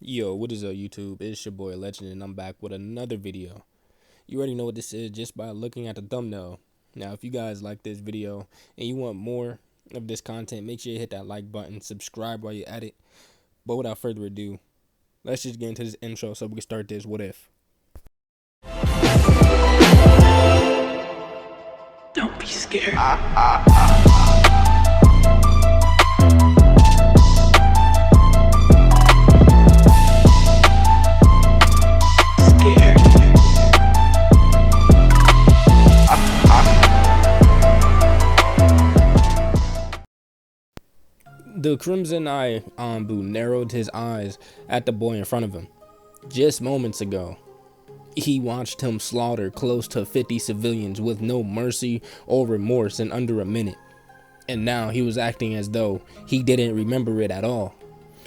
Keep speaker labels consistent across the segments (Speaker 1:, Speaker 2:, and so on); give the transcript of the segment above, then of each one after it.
Speaker 1: Yo, what is up, YouTube? It's your boy Legend, and I'm back with another video. You already know what this is just by looking at the thumbnail. Now, if you guys like this video and you want more of this content, make sure you hit that like button, subscribe while you're at it. But without further ado, let's just get into this intro so we can start this What If.
Speaker 2: Don't be scared.
Speaker 1: The Crimson Eye Anbu narrowed his eyes at the boy in front of him. Just moments ago, he watched him slaughter close to 50 civilians with no mercy or remorse in under a minute. And now he was acting as though he didn't remember it at all.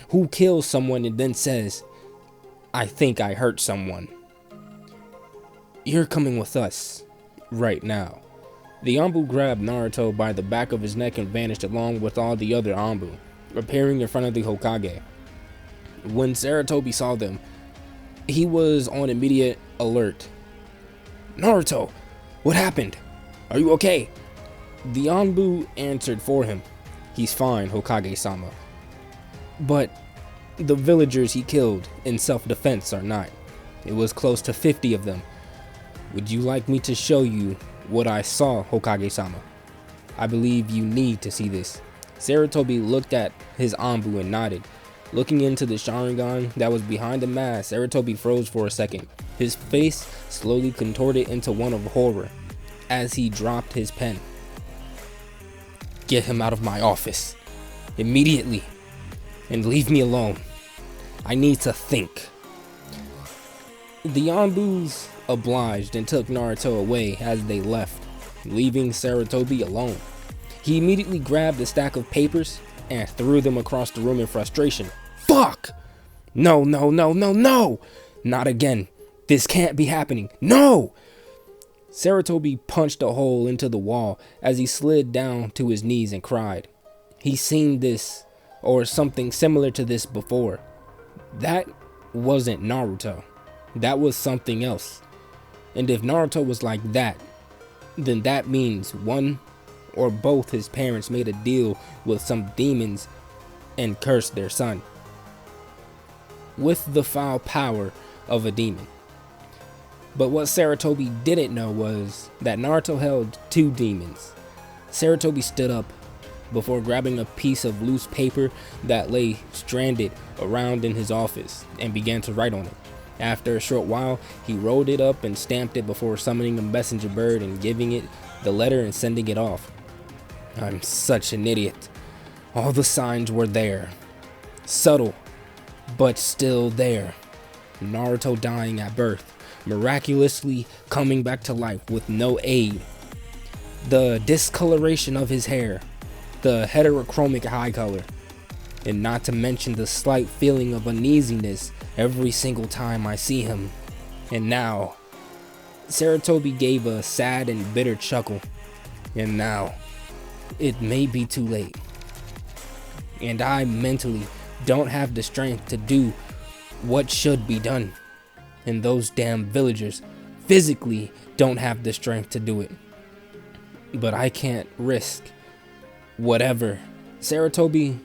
Speaker 1: Who kills someone and then says, "I think I hurt someone"? "You're coming with us right now." The Anbu grabbed Naruto by the back of his neck and vanished along with all the other Anbu, appearing in front of the Hokage. When Sarutobi saw them, he was on immediate alert. "Naruto, what happened? Are you okay?" The Anbu answered for him. "He's fine, Hokage-sama. But the villagers he killed in self-defense are not. It was close to 50 of them. Would you like me to show you what I saw, Hokage-sama? I believe you need to see this." Sarutobi looked at his Anbu and nodded. Looking into the Sharingan that was behind the mask, Sarutobi froze for a second. His face slowly contorted into one of horror as he dropped his pen. "Get him out of my office immediately and leave me alone. I need to think." The Anbus obliged and took Naruto away as they left, leaving Sarutobi alone. He immediately grabbed a stack of papers and threw them across the room in frustration. "Fuck! No, no, no, no, no! Not again. This can't be happening. No!" Sarutobi punched a hole into the wall as he slid down to his knees and cried. He's seen this or something similar to this before. That wasn't Naruto. That was something else. And if Naruto was like that, then that means one or both his parents made a deal with some demons and cursed their son with the foul power of a demon. But what Sarutobi didn't know was that Naruto held two demons. Sarutobi stood up before grabbing a piece of loose paper that lay stranded around in his office and began to write on it. After a short while, he rolled it up and stamped it before summoning a messenger bird and giving it the letter and sending it off. I'm such an idiot. All the signs were there. Subtle, but still there. Naruto dying at birth, miraculously coming back to life with no aid. The discoloration of his hair, the heterochromic eye color, and not to mention the slight feeling of uneasiness every single time I see him. And now, Sarutobi gave a sad and bitter chuckle. And now, it may be too late. And I mentally don't have the strength to do what should be done. And those damn villagers physically don't have the strength to do it. But I can't risk whatever. Sarutobi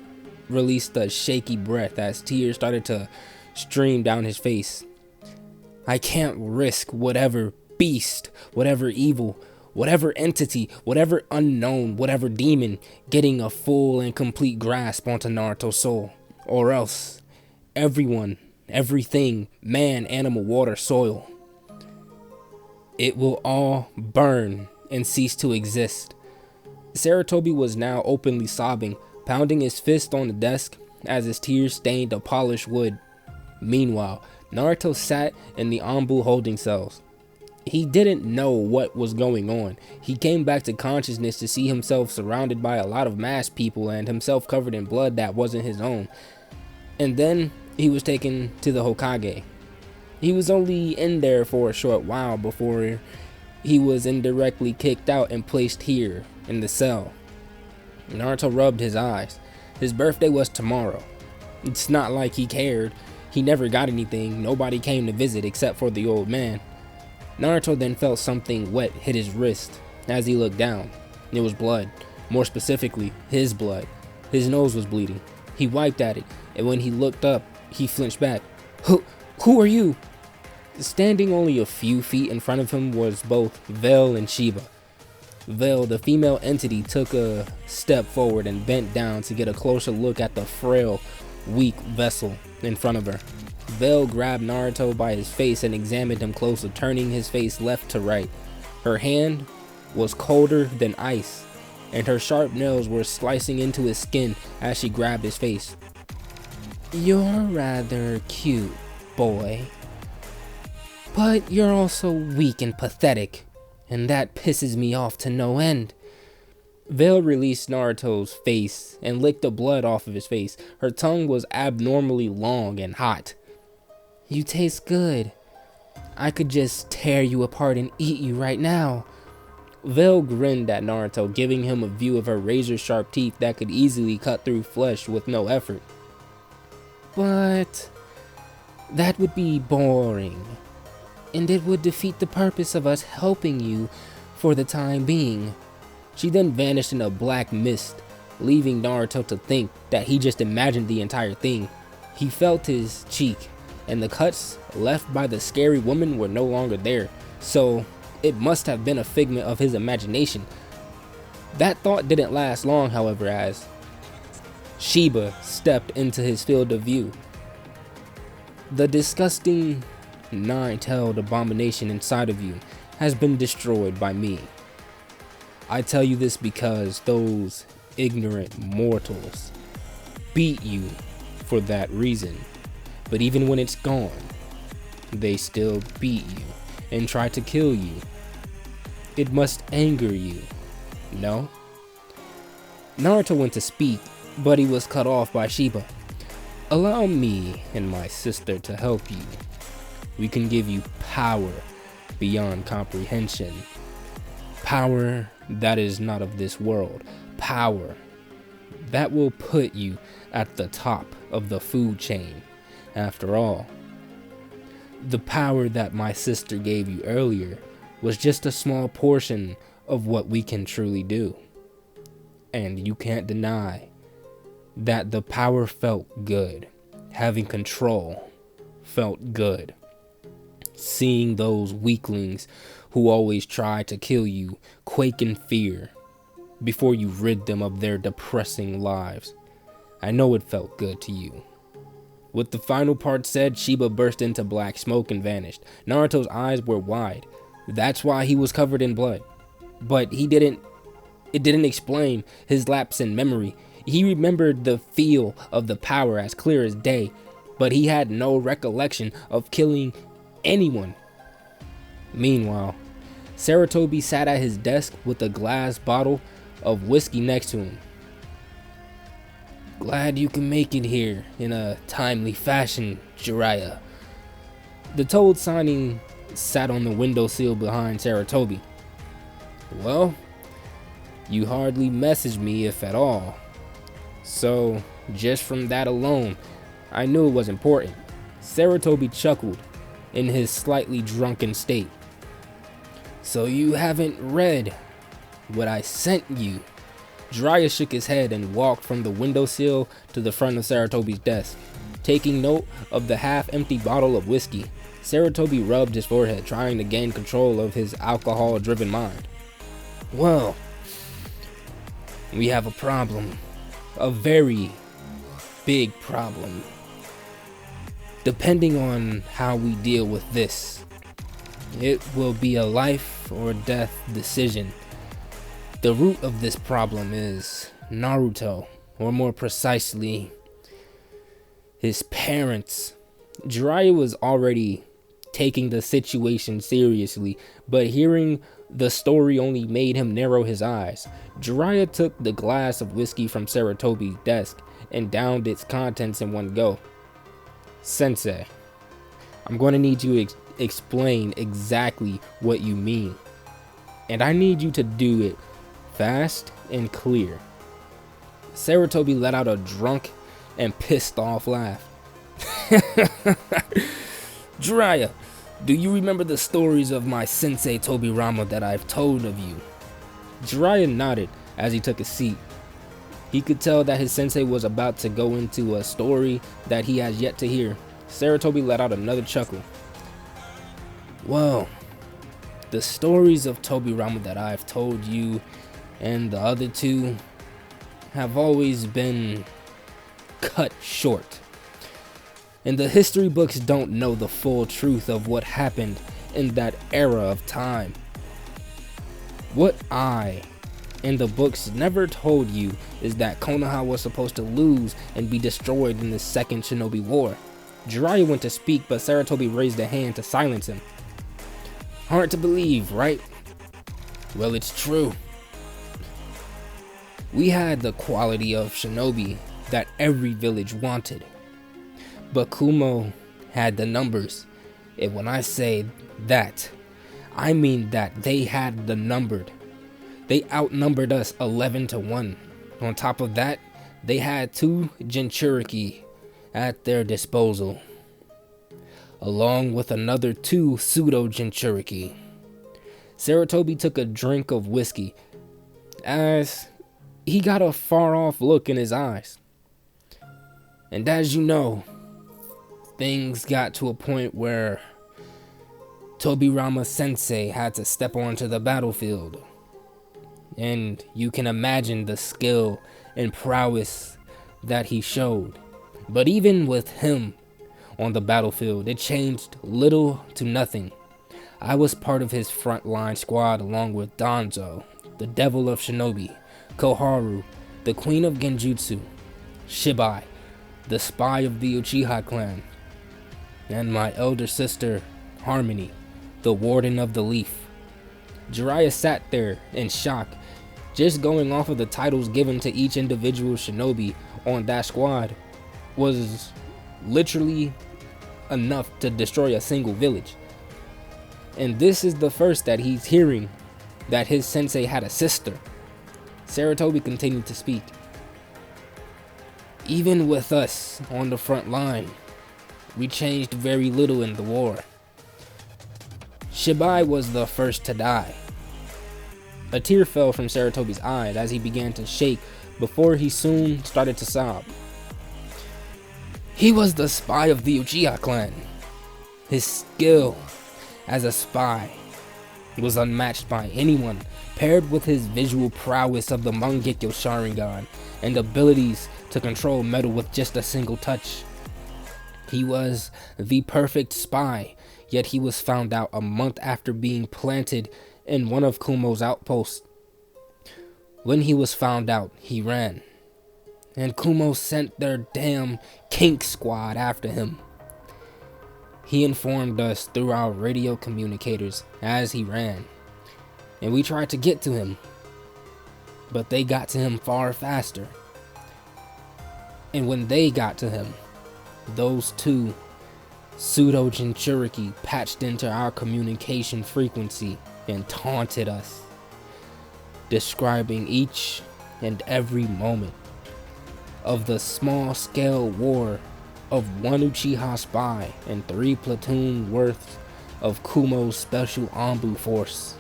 Speaker 1: released a shaky breath as tears started to stream down his face. I can't risk whatever beast, whatever evil, whatever entity, whatever unknown, whatever demon getting a full and complete grasp onto Naruto's soul. Or else, everyone, everything, man, animal, water, soil, it will all burn and cease to exist. Sarutobi was now openly sobbing, pounding his fist on the desk as his tears stained the polished wood. Meanwhile, Naruto sat in the Anbu holding cells. He didn't know what was going on. He came back to consciousness to see himself surrounded by a lot of masked people and himself covered in blood that wasn't his own. And then he was taken to the Hokage. He was only in there for a short while before he was indirectly kicked out and placed here in the cell. Naruto rubbed his eyes. His birthday was tomorrow. It's not like he cared. he never got anything. Nobody came to visit except for the old man. Naruto then felt something wet hit his wrist. As he looked down, it was blood. More specifically, his blood. His nose was bleeding. He wiped at it, and when he looked up, he flinched back. Who are you? Standing only a few feet in front of him was both Vale and Shiba. Vale, the female entity, took a step forward and bent down to get a closer look at the frail, weak vessel in front of her. Vale grabbed Naruto by his face and examined him closer, turning his face left to right. Her hand was colder than ice, and her sharp nails were slicing into his skin as she grabbed his face. "You're rather cute, boy. But you're also weak and pathetic, and that pisses me off to no end." Vale released Naruto's face and licked the blood off of his face. Her tongue was abnormally long and hot. "You taste good. I could just tear you apart and eat you right now." Vale grinned at Naruto, giving him a view of her razor-sharp teeth that could easily cut through flesh with no effort. "But that would be boring, and it would defeat the purpose of us helping you for the time being." She then vanished in a black mist, leaving Naruto to think that he just imagined the entire thing. He felt his cheek, and the cuts left by the scary woman were no longer there, so it must have been a figment of his imagination. That thought didn't last long, however, as Shiba stepped into his field of view. "The disgusting nine-tailed abomination inside of you has been destroyed by me. I tell you this because those ignorant mortals beat you for that reason. But even when it's gone, they still beat you and try to kill you. It must anger you, no?" Naruto went to speak, but he was cut off by Shiba. "Allow me and my sister to help you. We can give you power beyond comprehension. Power that is not of this world. Power that will put you at the top of the food chain. After all, the power that my sister gave you earlier was just a small portion of what we can truly do. And you can't deny that the power felt good. Having control felt good. Seeing those weaklings who always try to kill you quake in fear before you rid them of their depressing lives. I know it felt good to you." With the final part said, Shiba burst into black smoke and vanished. Naruto's eyes were wide. That's why he was covered in blood. But it didn't explain his lapse in memory. He remembered the feel of the power as clear as day, but he had no recollection of killing anyone. Meanwhile, Sarutobi sat at his desk with a glass bottle of whiskey next to him. "Glad you can make it here in a timely fashion, Jiraiya." The toad signing sat on the windowsill behind Sarutobi. "Well, you hardly messaged me, if at all. So, just from that alone, I knew it was important." Sarutobi chuckled in his slightly drunken state. "So you haven't read what I sent you?" Jiraiya shook his head and walked from the windowsill to the front of Sarutobi's desk, taking note of the half-empty bottle of whiskey. Sarutobi rubbed his forehead, trying to gain control of his alcohol-driven mind. "Well, we have a problem. A very big problem. Depending on how we deal with this, it will be a life or death decision. The root of this problem is Naruto, or more precisely, his parents." Jiraiya was already taking the situation seriously, but hearing the story only made him narrow his eyes. Jiraiya took the glass of whiskey from Sarutobi's desk and downed its contents in one go. "Sensei, I'm going to need you to explain exactly what you mean. And I need you to do it fast and clear." Sarutobi let out a drunk and pissed off laugh. Jiraiya, do you remember the stories of my sensei Tobirama that I've told of you? Jiraiya nodded as he took a seat. He could tell that his sensei was about to go into a story that he has yet to hear. Sarutobi let out another chuckle. Well, the stories of Tobirama that I've told you and the other two have always been cut short. And the history books don't know the full truth of what happened in that era of time. What I and the books never told you is that Konoha was supposed to lose and be destroyed in the Second Shinobi War. Jiraiya went to speak, but Sarutobi raised a hand to silence him. Hard to believe, right? Well, it's true. We had the quality of shinobi that every village wanted. But Kumo had the numbers. And when I say that, I mean that they had the numbered. They outnumbered us 11-1. On top of that, they had 2 Jinchuriki at their disposal, along with another 2 pseudo Jinchuriki. Sarutobi took a drink of whiskey as he got a far off look in his eyes. And as you know, things got to a point where Tobirama Sensei had to step onto the battlefield. And you can imagine the skill and prowess that he showed. But even with him on the battlefield, it changed little to nothing. I was part of his frontline squad along with Danzo, the devil of shinobi, Koharu, the queen of genjutsu, Shibai, the spy of the Uchiha clan, and my elder sister, Harmony, the warden of the leaf. Jiraiya sat there in shock. Just going off of the titles given to each individual shinobi on that squad was literally enough to destroy a single village. And this is the first that he's hearing that his sensei had a sister. Sarutobi continued to speak. Even with us on the front line, we changed very little in the war. Shibai was the first to die. A tear fell from Sarutobi's eyes as he began to shake before he soon started to sob. He was the spy of the Uchiha clan. His skill as a spy was unmatched by anyone, paired with his visual prowess of the Mangekyo Sharingan and abilities to control metal with just a single touch. He was the perfect spy, yet he was found out a month after being planted in one of Kumo's outposts. When he was found out, he ran, and Kumo sent their damn kink squad after him. He informed us through our radio communicators as he ran, and we tried to get to him, but they got to him far faster. And when they got to him, those 2 pseudo Jinchuriki patched into our communication frequency and taunted us, describing each and every moment of the small-scale war of 1 Uchiha spy and 3 platoon worth of Kumo's special Anbu force.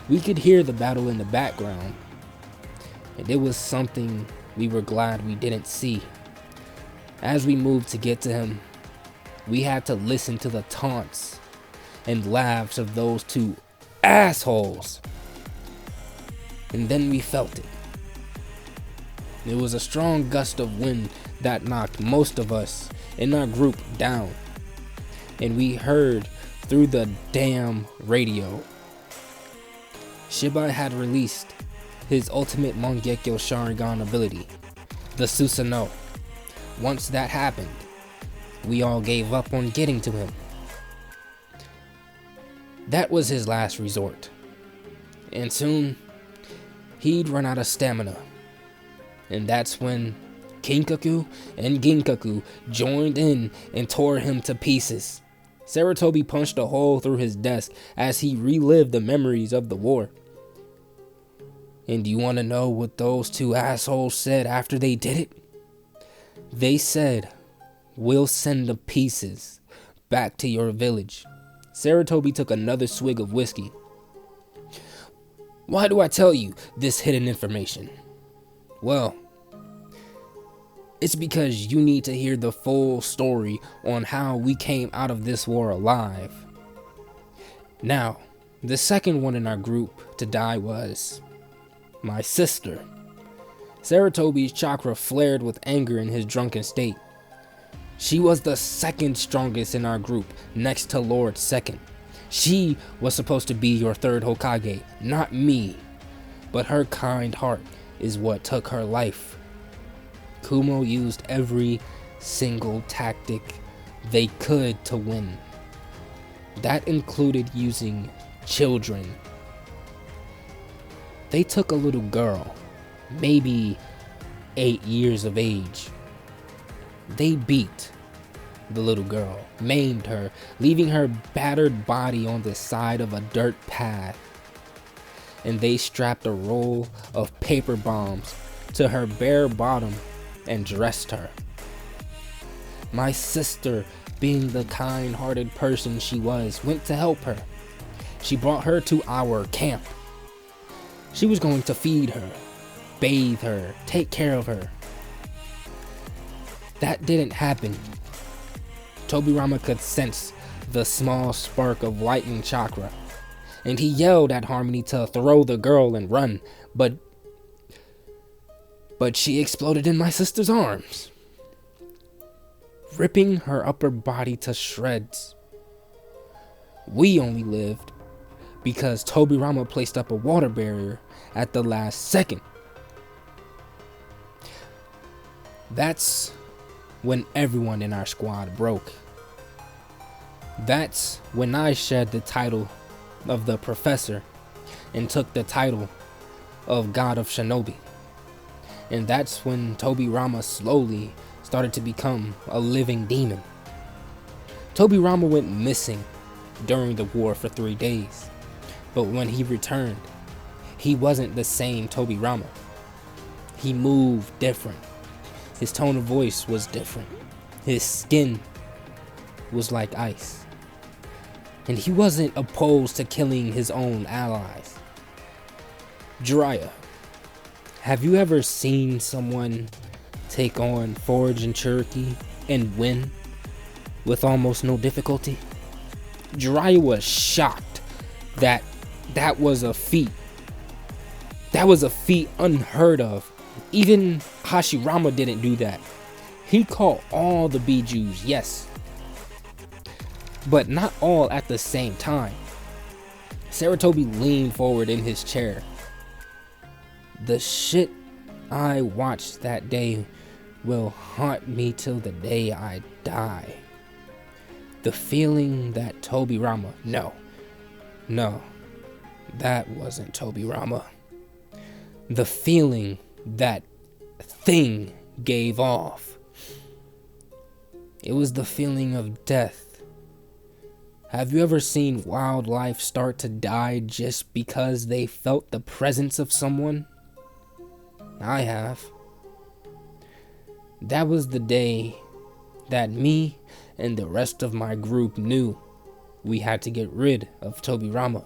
Speaker 1: We could hear the battle in the background, and it was something we were glad we didn't see. As we moved to get to him, we had to listen to the taunts and laughs of those 2 assholes. And then we felt it. It was a strong gust of wind that knocked most of us in our group down. And we heard through the damn radio, Shibai had released his ultimate Mangekyo Sharingan ability, the Susanoo. Once that happened, we all gave up on getting to him. That was his last resort. And soon, he'd run out of stamina. And that's when Kinkaku and Ginkaku joined in and tore him to pieces. Sarutobi punched a hole through his desk as he relived the memories of the war. And do you want to know what those 2 assholes said after they did it? They said We'll send the pieces back to your village. Sarutobi took another swig of whiskey. Why do I tell you this hidden information? Well, it's because you need to hear the full story on how we came out of this war alive. Now, the second one in our group to die was my sister. Sarutobi's chakra flared with anger in his drunken state. She was the second strongest in our group, next to Lord Second. She was supposed to be your third Hokage, not me. But her kind heart is what took her life. Kumo used every single tactic they could to win. That included using children. They took a little girl, maybe 8 years of age. They beat the little girl, maimed her, leaving her battered body on the side of a dirt path. And they strapped a roll of paper bombs to her bare bottom and dressed her. My sister, being the kind-hearted person she was, went to help her. She brought her to our camp. She was going to feed her, bathe her, take care of her. That didn't happen. Tobirama could sense the small spark of lightning chakra, and he yelled at Harmony to throw the girl and run, but she exploded in my sister's arms, ripping her upper body to shreds. We only lived because Tobirama placed up a water barrier at the last second. That's when everyone in our squad broke. That's when I shed the title of the professor and took the title of God of Shinobi. And that's when Tobirama slowly started to become a living demon. Tobirama went missing during the war for 3 days. But when he returned, he wasn't the same Tobirama. He moved different. His tone of voice was different. His skin was like ice. And he wasn't opposed to killing his own allies. Jiraiya, have you ever seen someone take on Forge and Cherokee and win with almost no difficulty? Jiraiya was shocked that was a feat. That was a feat unheard of. Even Hashirama didn't do that. He caught all the Bijus, yes, but not all at the same time. Sarutobi leaned forward in his chair. The shit I watched that day will haunt me till the day I die. The feeling that Tobirama, no, that wasn't Tobirama. The feeling that thing gave off. It was the feeling of death. Have you ever seen wildlife start to die just because they felt the presence of someone? I have. That was the day that me and the rest of my group knew we had to get rid of Tobirama.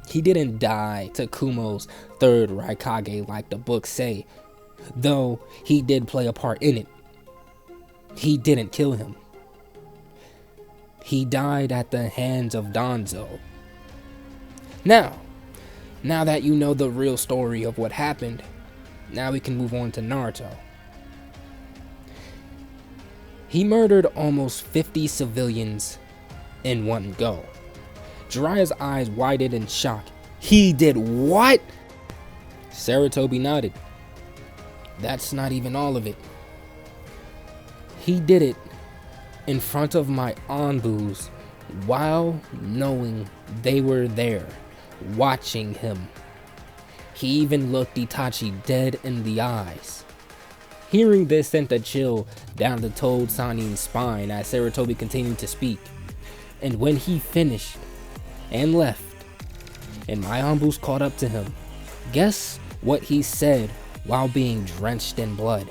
Speaker 1: He didn't die to Kumo's third Raikage like the books say, though he did play a part in it. He didn't kill him. He died at the hands of Danzo. Now that you know the real story of what happened, now we can move on to Naruto. He murdered almost 50 civilians in one go. Jiraiya's eyes widened in shock. He did what? Sarutobi nodded. That's not even all of it. He did it in front of my Anbus while knowing they were there, watching him. He even looked Itachi dead in the eyes. Hearing this sent a chill down the Toad Sanin's spine as Sarutobi continued to speak. And when he finished and left, and my Anbus caught up to him, guess what he said while being drenched in blood?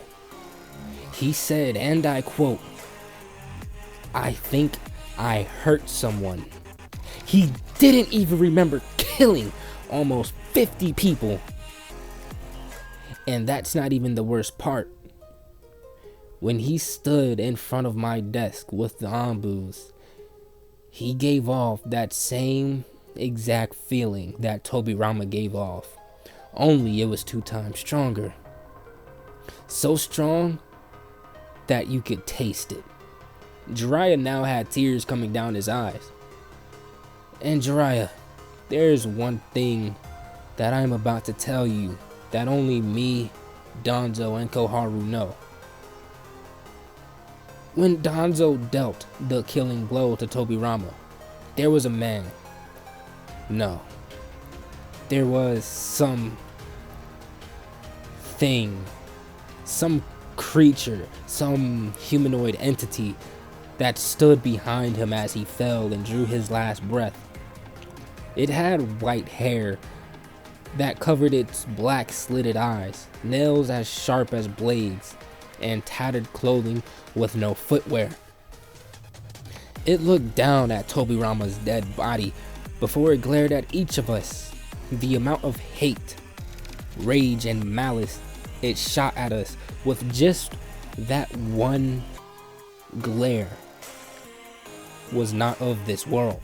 Speaker 1: He said, and I quote, "I think I hurt someone." He didn't even remember killing almost 50 people. And that's not even the worst part. When he stood in front of my desk with the Ambus, he gave off that same exact feeling that Tobirama gave off. Only it was 2 times stronger. So strong that you could taste it. Jiraiya now had tears coming down his eyes. And Jiraiya, there's one thing that I'm about to tell you that only me, Danzo, and Koharu know. When Danzo dealt the killing blow to Tobirama, there was a man. No. There was some thing, some creature, some humanoid entity that stood behind him as he fell and drew his last breath. It had white hair that covered its black slitted eyes, nails as sharp as blades, and tattered clothing with no footwear. It looked down at Tobirama's dead body before it glared at each of us. The amount of hate, rage, and malice it shot at us with just that one glare was not of this world.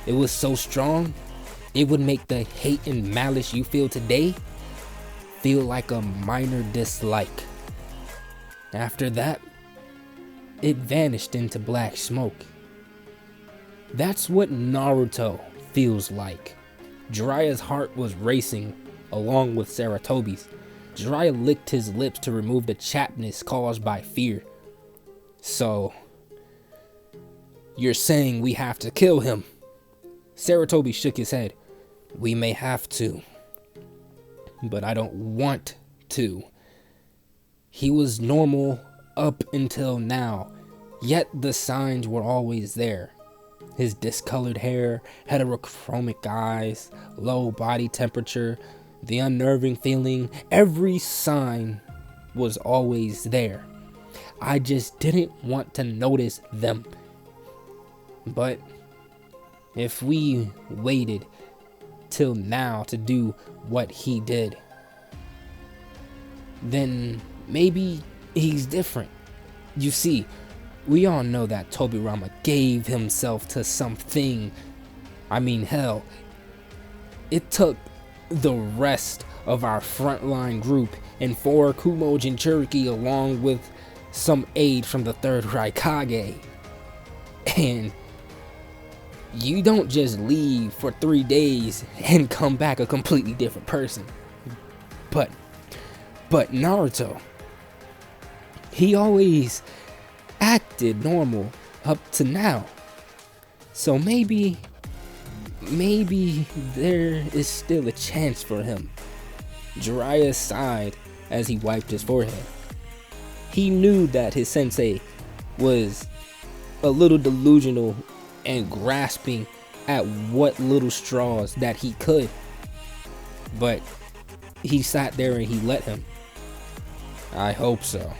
Speaker 1: It was so strong, it would make the hate and malice you feel today feel like a minor dislike. After that, it vanished into black smoke. That's what Naruto feels like. Jiraiya's heart was racing along with Saratobi's. Jiraiya licked his lips to remove the chappedness caused by fear. So, you're saying we have to kill him? Saratobi shook his head. We may have to, but I don't want to. He was normal up until now, yet the signs were always there. His discolored hair, heterochromic eyes, low body temperature, the unnerving feeling, every sign was always there. I just didn't want to notice them. But if we waited till now to do what he did, then maybe he's different. You see, we all know that Tobirama gave himself to something. I mean, hell, it took the rest of our frontline group and 4 Kumo Jinchuriki along with some aid from the 3rd Raikage. And you don't just leave for 3 days and come back a completely different person. But Naruto, he always acted normal up to now. So maybe there is still a chance for him. Jiraiya sighed as he wiped his forehead. He knew that his sensei was a little delusional and grasping at what little straws that he could. But he sat there and he let him. I hope so.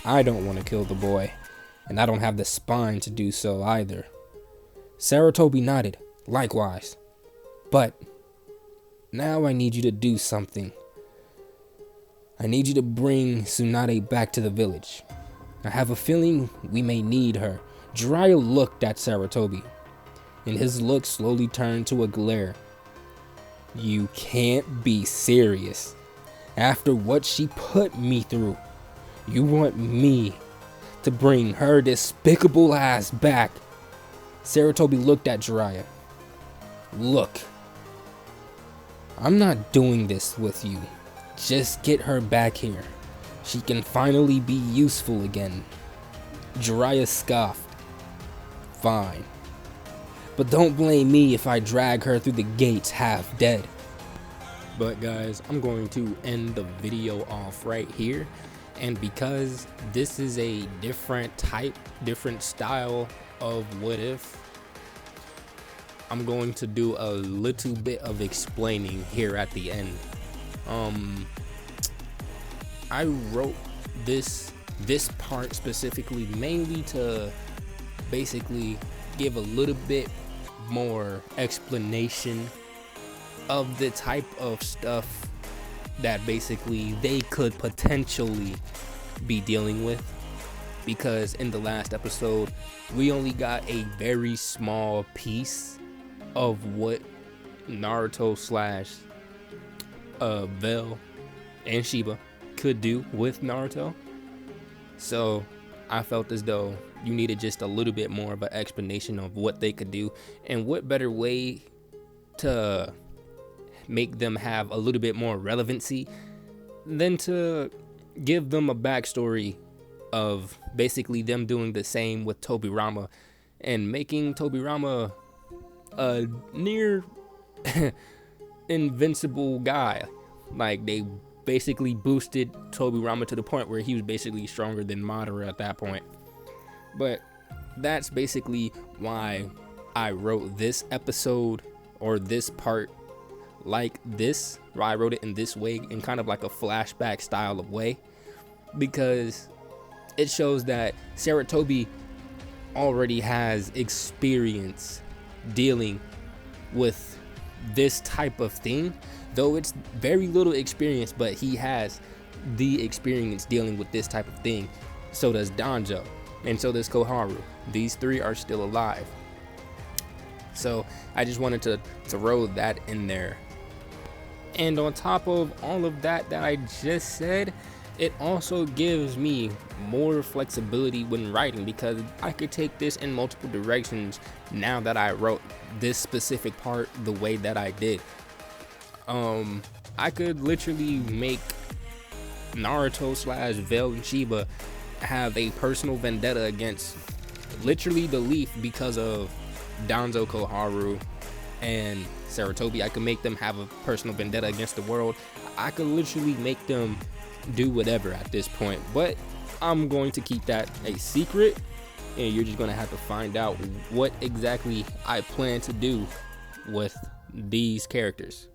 Speaker 1: I don't want to kill the boy, and I don't have the spine to do so either. Saratobi nodded, likewise. But now I need you to do something. I need you to bring Tsunade back to the village. I have a feeling we may need her. Jiraiya looked at Saratobi, and his look slowly turned to a glare. You can't be serious. After what she put me through, you want me to bring her despicable ass back? Saratobi looked at Jiraiya. Look, I'm not doing this with you. Just get her back here. She can finally be useful again. Jiraiya scoffed. Fine. But don't blame me if I drag her through the gates half dead. But guys, I'm going to end the video off right here. And because this is a different style of what if, I'm going to do a little bit of explaining here at the end. I wrote this part specifically mainly to basically give a little bit more explanation of the type of stuff that basically they could potentially be dealing with, because in the last episode we only got a very small piece of what Naruto slash Vel and Shiba could do with Naruto. So I felt as though you needed just a little bit more of an explanation of what they could do, and what better way to make them have a little bit more relevancy than to give them a backstory of basically them doing the same with Tobirama and making Tobirama a near invincible guy. Like, they basically boosted Tobirama to the point where he was basically stronger than Madara at that point. But that's basically why I wrote this episode, or this part, like this, why I wrote it in this way, in kind of like a flashback style of way, because it shows that Sarutobi already has experience dealing with this type of thing, though it's very little experience, but he has the experience dealing with this type of thing. So does Danjo, and so does Koharu. These three are still alive. So I just wanted to throw that in there. And on top of all of that I just said, it also gives me more flexibility when writing, because I could take this in multiple directions now that I wrote this specific part the way that I did. I could literally make Naruto slash Vel and Shiba have a personal vendetta against literally the Leaf because of Danzo, Koharu, and Sarutobi. I could make them have a personal vendetta against the world. I could literally make them do whatever at this point, but I'm going to keep that a secret, and you're just going to have to find out what exactly I plan to do with these characters.